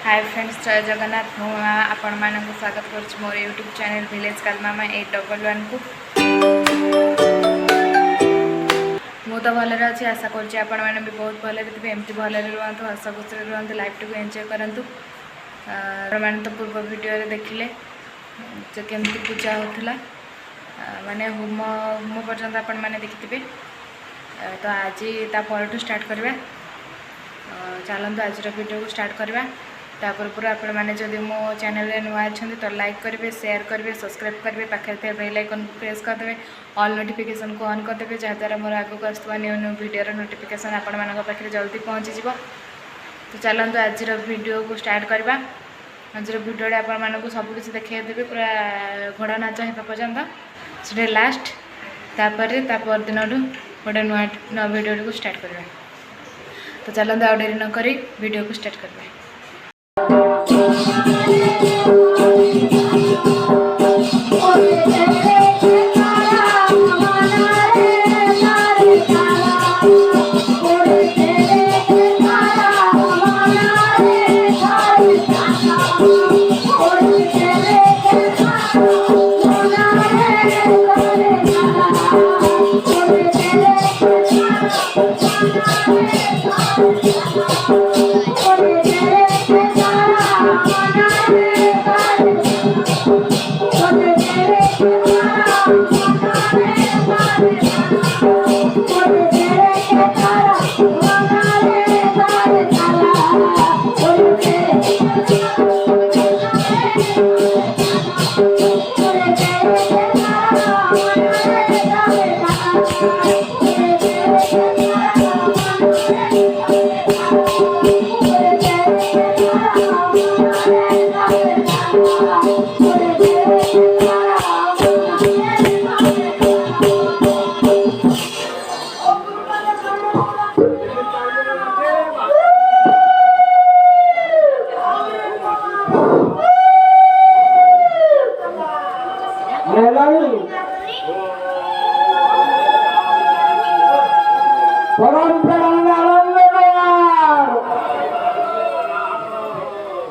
Hi friends, जय जगन्नाथ। आपण मानक स्वागत कर मोर यूट्यूब चैनल विलेज कालमामा 811 को। मु तो भल अच्छी आशा करुँच आपण मैंने भी बहुत भल थे, एमती भल रुहतु, हस खुशी रुहतु, लाइफ टी एंजॉय करूँ। मैंने तो पूर्व वीडियो देखिले केमती पूजा होता माने होम होम पर्यंत आपण मैंने देखिथे। तो आज तापर स्टार्ट करवा। चलते आज वीडियो को स्टार्ट करवा। तापर पूरा आपण मैंने जब मो चैनल रे नुआ अच्छा तो लाइक करेंगे, शेयर करेंगे, सब्सक्राइब करेंगे, पाखे थे बेल आइकन को प्रेस करदे, ऑल नोटिफिकेशन को ऑन करदे, जहाँद्वारा मोर आगक आसुवा न्यू न्यू वीडियो नोटिफिकेशन आपण मान पाखे जल्दी पहुँची जीव। तो चलते आज वीडियो को स्टार्ट करवा। आज वीडियो आपण मानक सबकि देखदेवी पूरा घोड़ा नाच होगा पर्यंत से लास्ट। तापर दिन गोटे नुआ वीडियो को स्टार्ट करवा। तो चलते आउ डेरी नक वीडियो को स्टार्ट करवा।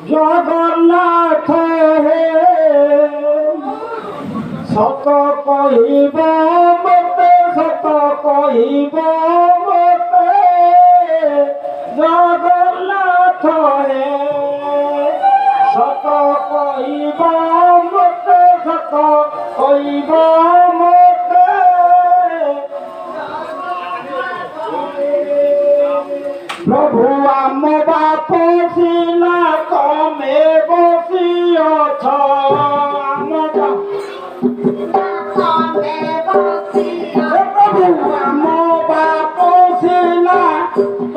जगन्नाथ हे सत कहब मते, सत कहब मते, जगन्नाथ हे सत कहब मते, सत कहब मते। प्रभु आम बाप सीना कमे बसी अछ, प्रभु आम बाप सीना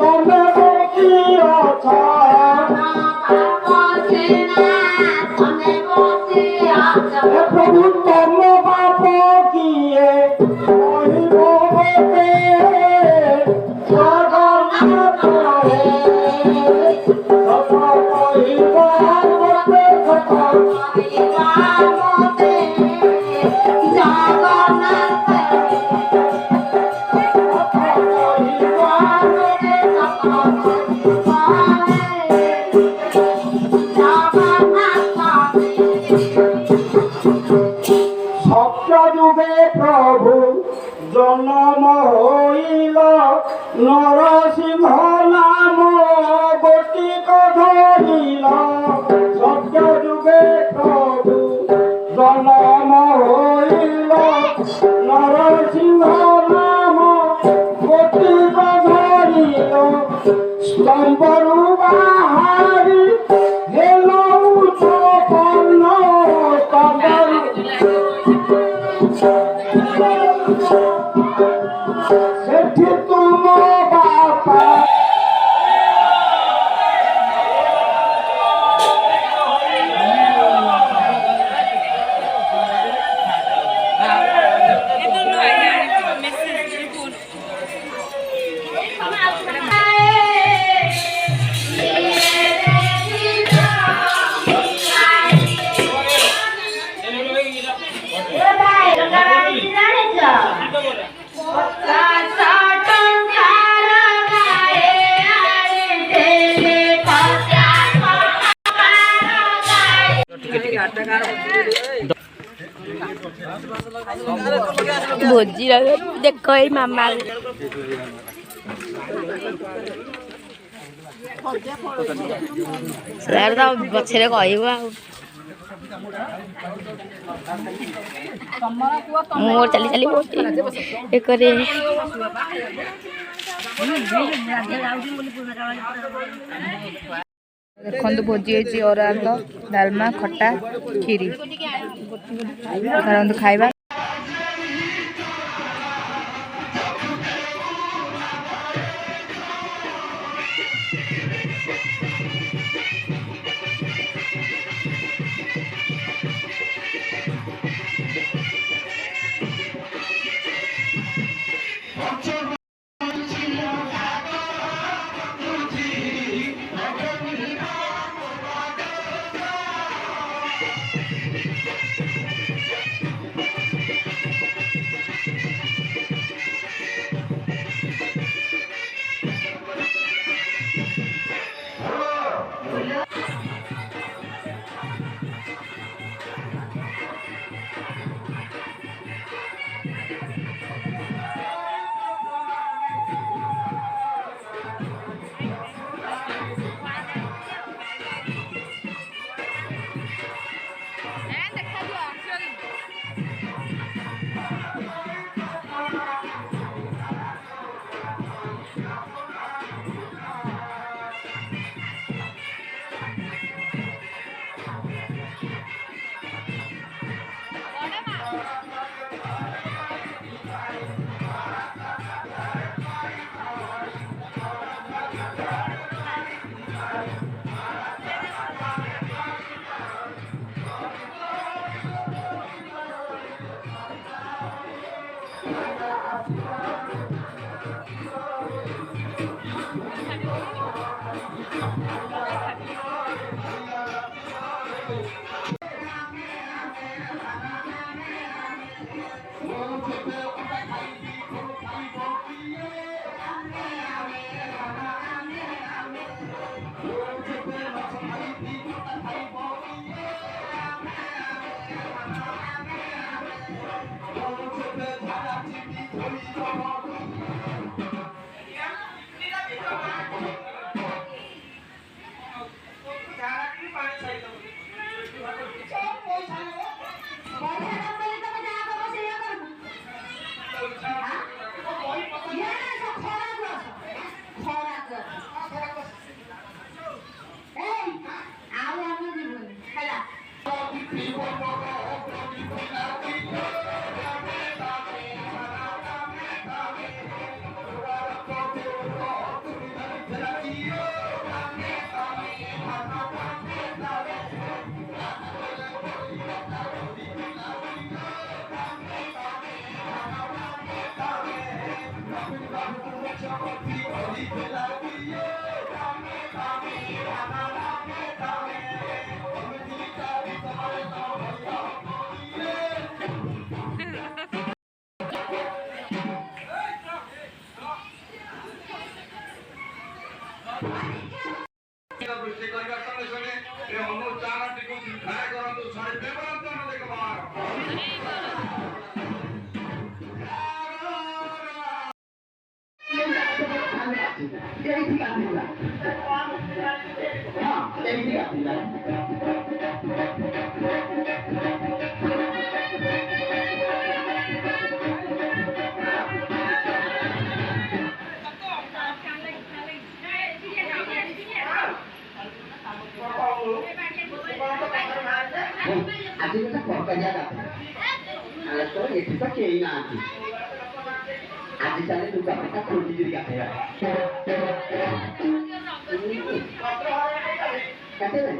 कमे बसी अछ, प्रभु तम बाप किए कहब मते, जगन्नाथ प्रभु जन्म होइल नरसिंह नाम गोटिक धरिल, सत्य जुगे प्रभु जन्म होइल नरसिंह नाम गोटिक धरिल, स्तंभरु बाहारी हेल उत्पन्न, सेठी तुम बापा Yeah. भोजी देख ये मामा सर तो पछरे कहबो मोर चली चली एक देखो भोजी होती अरुआ डालमा खट्टा खीरी खाइबा আজি kita korbannya tak ada tuh ya kita kayak nanti আজি sana juga kita kunci diri kata ya kata lah